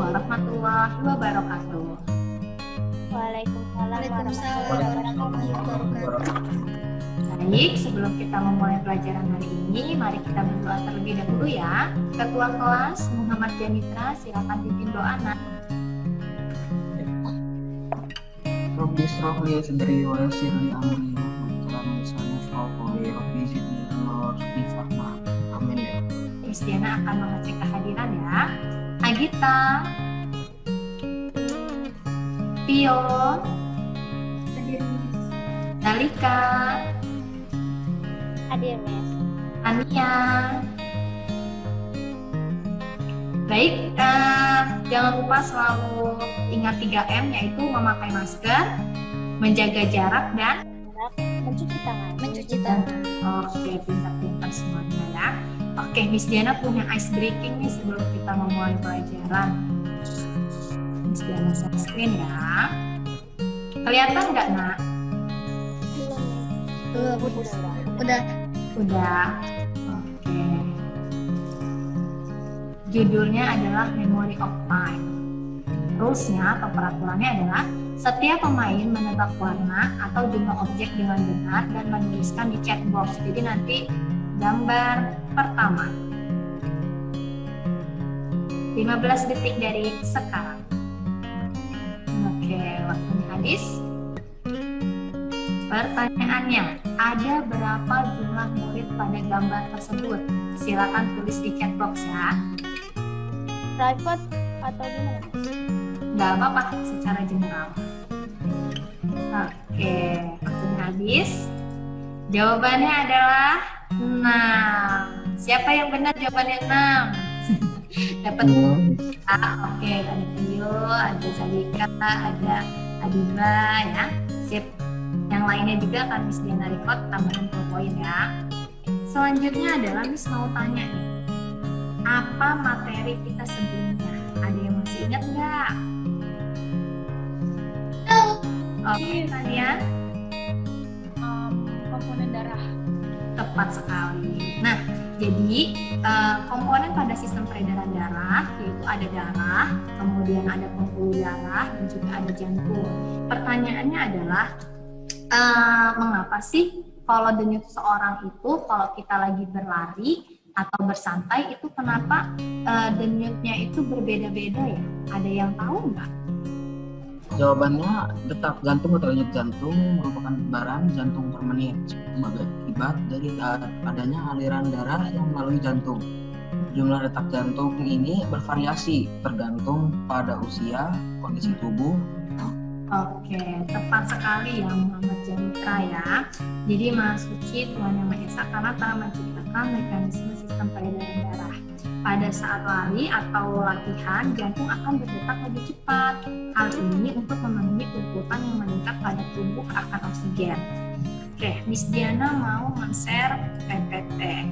warahmatullahi wabarakatuh. Waalaikumsalam warahmatullahi wabarakatuh. Baik, sebelum kita memulai pelajaran hari ini, mari kita berdoa terlebih dahulu ya. Ketua kelas Muhammad Janitra, silakan pimpin doa nak. Rabbi israh li sadri wa yassir li amri wahlul 'uqdatam min lisani yafqahu qawli. Rabbi zidni ilma warzuqni fahma. Amin ya. Miss Diana akan mengecek kehadiran ya. Agita, Tio, Dalika, Hadir, Miss. Ania. Baik, jangan lupa selalu ingat 3M, yaitu memakai masker, menjaga jarak, dan Mencuci tangan. Oke, pintar-pintar semuanya ya. Oke, Miss Diana punya ice breaking nih sebelum kita memulai pelajaran. Miss Diana share screen ya. Kelihatan nggak nak? Udah. Oke. Judulnya adalah Memory of Time. Rules-nya atau peraturannya adalah setiap pemain menebak warna atau jumlah objek dengan benar dan menuliskan di chat box. Jadi nanti gambar pertama. 15 detik dari sekarang. Oke, waktunya habis. Pertanyaannya, ada berapa jumlah murid pada gambar tersebut? Silakan tulis di chat box ya. Private atau gimana, Miss? Nggak apa-apa, secara general. Oke, waktunya habis. Jawabannya adalah 6. Siapa yang benar jawabannya 6? Dapat Oke, ada Tio, ada Salika, ada Adiba ya. Sip. Yang lainnya juga akan Miss Diana record tambahan poin ya. Selanjutnya adalah Miss mau tanya nih, apa materi kita sebelumnya? Ada yang masih ingat nggak? Oke, Tania. Komponen darah. Tepat sekali. Nah, jadi komponen pada sistem peredaran darah yaitu ada darah, kemudian ada pembuluh darah, dan juga ada jantung. Pertanyaannya adalah mengapa sih kalau denyut seseorang itu kalau kita lagi berlari atau bersantai itu kenapa denyutnya itu berbeda-beda ya? Ada yang tahu nggak? Jawabannya detak jantung atau denyut jantung merupakan debaran jantung per menit sebagai akibat dari adanya aliran darah yang melalui jantung. Jumlah detak jantung ini bervariasi tergantung pada usia, kondisi tubuh. Oke, tepat sekali ya Muhammad Janitra ya. Jadi Mas Suci, Tuhan Yang Maha Esa, karena telah menciptakan mekanisme sistem peredaran darah. Pada saat lari atau latihan, jantung akan berdetak lebih cepat. Hal ini untuk memenuhi tuntutan yang meningkat pada tubuh akan oksigen. Oke, Miss Diana mau men-share PPT.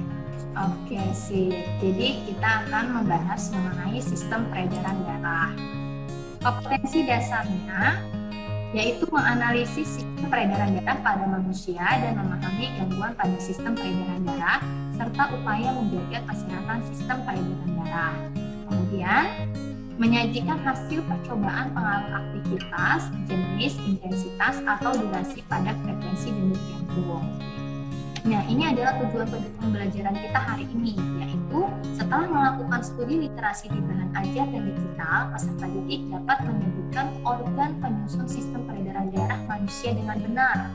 Oke, sip. Jadi kita akan membahas mengenai sistem peredaran darah. Kompetensi dasarnya yaitu menganalisis sistem peredaran darah pada manusia dan memahami gangguan pada sistem peredaran darah serta upaya menjaga kesehatan sistem peredaran darah. Kemudian, menyajikan hasil percobaan pengaruh aktivitas, jenis, intensitas, atau durasi pada frekuensi denyut jantung. Nah, ini adalah tujuan pembelajaran kita hari ini, yaitu setelah melakukan studi literasi di bahan ajar dan digital, peserta didik dapat menyebutkan organ penyusun sistem peredaran darah manusia dengan benar.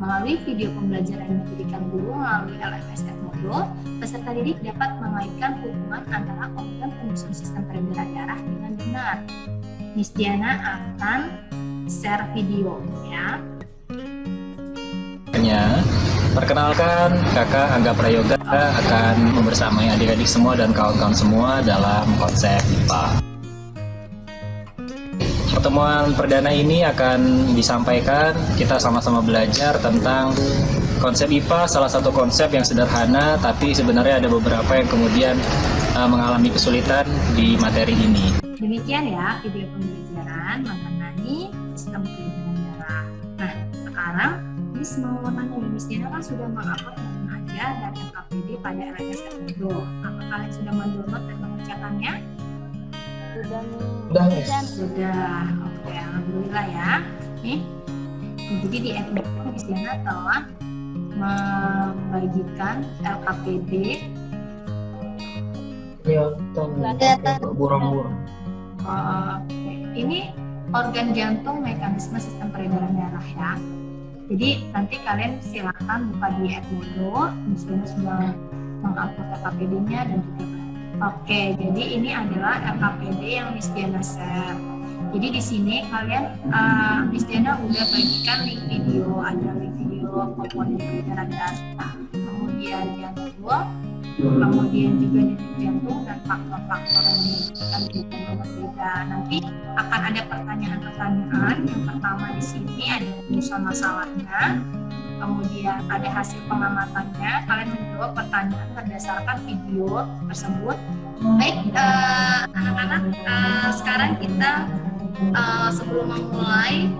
Melalui video pembelajaran yang diberikan guru melalui LMS Modul, peserta didik dapat mengaitkan hubungan antara organ penyusun sistem peredaran darah dengan benar. Miss Diana akan share video ya. Perkenalkan, Kakak Angga Prayoga akan membersamai adik-adik semua dan kawan-kawan semua dalam konsep IPA. Pertemuan perdana ini akan disampaikan, kita sama-sama belajar tentang konsep IPA, salah satu konsep yang sederhana, tapi sebenarnya ada beberapa yang kemudian mengalami kesulitan di materi ini. Demikian ya video pembelajaran mengenai sistem peredaran darah. Nah, sekarang Miss mau tanya nih, Miss Diana kan sudah mengupload bahan ajar dan LKPD pada LMS Modul. Apakah kalian sudah mendownload dan mengerjakannya? Sudah Udah, Miss. Sudah. Oke, alhamdulillah ya. Nih, jadi di FBM Miss Diana telah membagikan LKPD kelihatan buram-buram. ini organ jantung, mekanisme sistem peredaran darah ya. Jadi nanti kalian silakan buka di Edmodo, Miss Diana sudah mengupload LKPD-nya dan juga. Oke, jadi ini adalah LKPD yang Miss Diana share. Jadi di sini kalian Miss Diana udah bagikan link video, ada link video komponen peredaran darah, kemudian jantung, kemudian juga denyut jantung dan faktor-faktor yang menyebabkan jantung berbeda. Nanti akan ada pertanyaan-pertanyaan. Yang pertama di sini ada rumusan masalahnya, kemudian ada hasil pengamatannya. Kalian menjawab pertanyaan berdasarkan video tersebut. Baik, anak-anak, sekarang kita sebelum memulai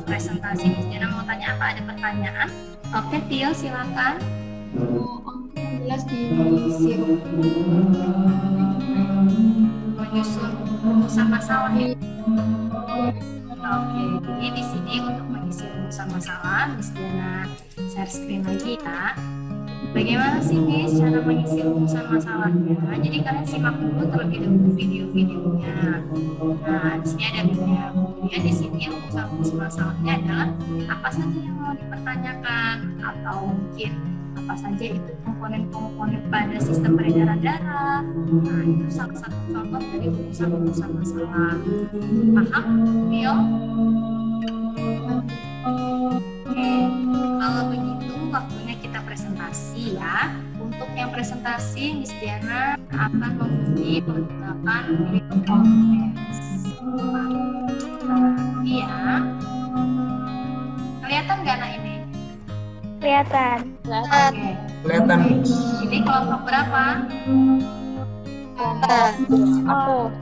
presentasi, Miss Diana mau tanya apa? Ada pertanyaan? Oke, Tio silakan. Jelas di sirup Menyusun rumusan masalah ya. Oke, jadi di sini untuk mengisi rumusan masalah, Miss Diana share screen lagi ya. Bagaimana sih Miss cara mengisi rumusan masalahnya? Jadi kalian simak dulu terlebih dahulu video-videonya. Nah, di sini ada video. Kemudian di sini rumusan masalahnya adalah apa saja yang mau dipertanyakan atau mungkin apa saja itu komponen-komponen pada sistem peredaran darah. Nah, itu salah satu contoh dari rumusan masalah. Paham, Tio? Oke, kalau begitu waktunya kita presentasi ya. Untuk yang presentasi, Miss Diana akan menguji menggunakan video conference. Ya, kelihatan nggak anak ini? kelihatan. Oke. Kelihatan. Ini kelompok berapa?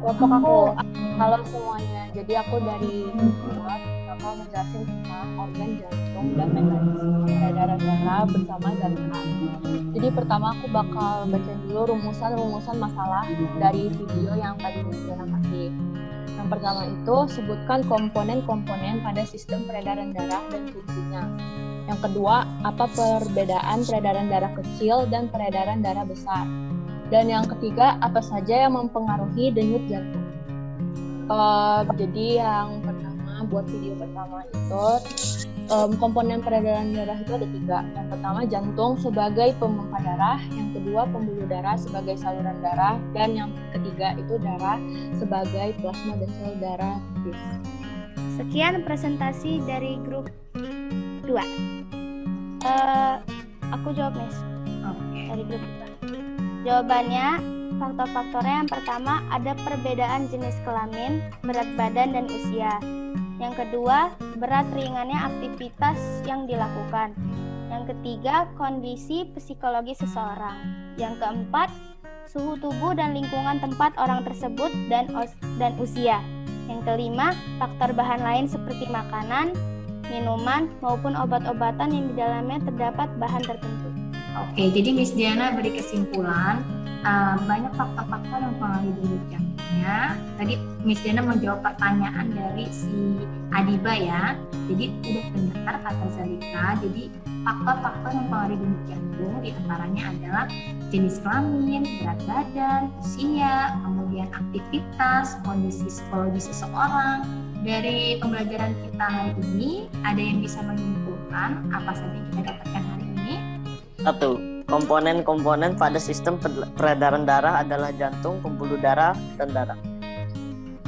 Kelompok aku kalau semuanya. Jadi aku dari luar bakal menjelaskan tentang organ jantung dan mekanisme peredaran darah bersama jantung. Jadi pertama aku bakal baca dulu rumusan masalah dari video yang tadi Diana kasih. Yang pertama itu sebutkan komponen-komponen pada sistem peredaran darah dan fungsinya. Yang kedua, apa perbedaan peredaran darah kecil dan peredaran darah besar. Dan yang ketiga, apa saja yang mempengaruhi denyut jantung. Jadi yang pertama, buat video pertama itu, komponen peredaran darah itu ada 3. Yang pertama, jantung sebagai pemompa darah. Yang kedua, pembuluh darah sebagai saluran darah. Dan yang ketiga itu darah sebagai plasma dan sel darah. Sekian presentasi dari grup 2. Aku jawab, Miss. Oke. Dari grup 2. Jawabannya, faktor-faktornya yang pertama ada perbedaan jenis kelamin, berat badan, dan usia. Yang kedua, berat ringannya aktivitas yang dilakukan. Yang ketiga, kondisi psikologi seseorang. Yang keempat, suhu tubuh dan lingkungan tempat orang tersebut dan usia. Yang kelima, faktor bahan lain seperti makanan, minuman, maupun obat-obatan yang di dalamnya terdapat bahan tertentu. Oke, jadi Miss Diana beri kesimpulan banyak faktor-faktor yang mempengaruhi denyut jantungnya. Tadi Miss Diana menjawab pertanyaan dari si Adiba ya. Jadi udah benar kata Zalika. Jadi faktor-faktor yang mempengaruhi denyut jantung diantaranya adalah jenis kelamin, berat badan, usia, kemudian aktivitas, kondisi psikologi seseorang. Dari pembelajaran kita hari ini, ada yang bisa menyimpulkan apa saja yang kita dapatkan hari ini? 1. Komponen-komponen pada sistem peredaran darah adalah jantung, pembuluh darah, dan darah.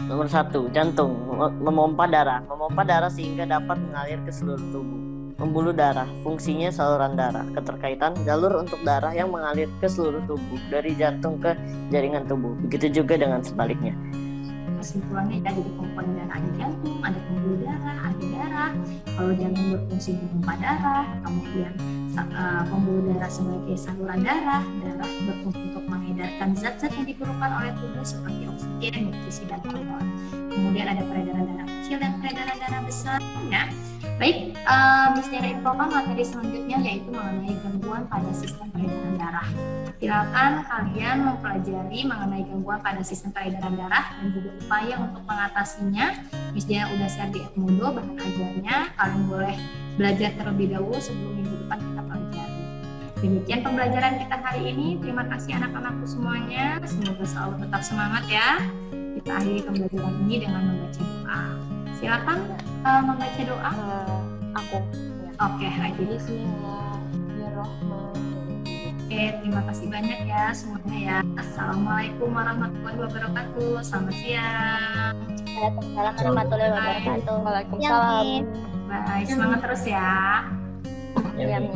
Nomor 1. Jantung memompa darah sehingga dapat mengalir ke seluruh tubuh. Pembuluh darah fungsinya saluran darah, keterkaitan jalur untuk darah yang mengalir ke seluruh tubuh dari jantung ke jaringan tubuh. Begitu juga dengan sebaliknya. Kesimpulannya ada di komponen darah, ada jantung, ada pembuluh darah, ada darah. Kalau jantung berfungsi memompa darah, kemudian pembuluh darah sebagai saluran darah berfungsi untuk mengedarkan zat-zat yang diperlukan oleh tubuh seperti oksigen, nutrisi, dan hormon. kemudian ada peredaran darah kecil dan peredaran darah besar. Ya. Baik, Miss Dera infokan materi selanjutnya yaitu mengenai gangguan pada sistem peredaran darah. Silakan kalian mempelajari mengenai gangguan pada sistem peredaran darah dan juga upaya untuk mengatasinya. Miss Dera udah share di Edmodo bahan ajarnya. Kalian boleh belajar terlebih dahulu sebelum minggu depan kita pelajari. Demikian pembelajaran kita hari ini. Terima kasih anak-anakku semuanya. Semoga selalu tetap semangat ya. Kita akhiri pembelajaran ini dengan membaca doa. Silakan membaca doa. Aku. Ya. Oke, Haji. Bismillahirrahmanirrahim. Oke, terima kasih banyak ya semuanya ya. Assalamualaikum warahmatullahi wabarakatuh. Selamat siang. Waalaikumsalam warahmatullahi wabarakatuh. Waalaikumsalam. Yamin. Bye, semangat terus ya. Amin.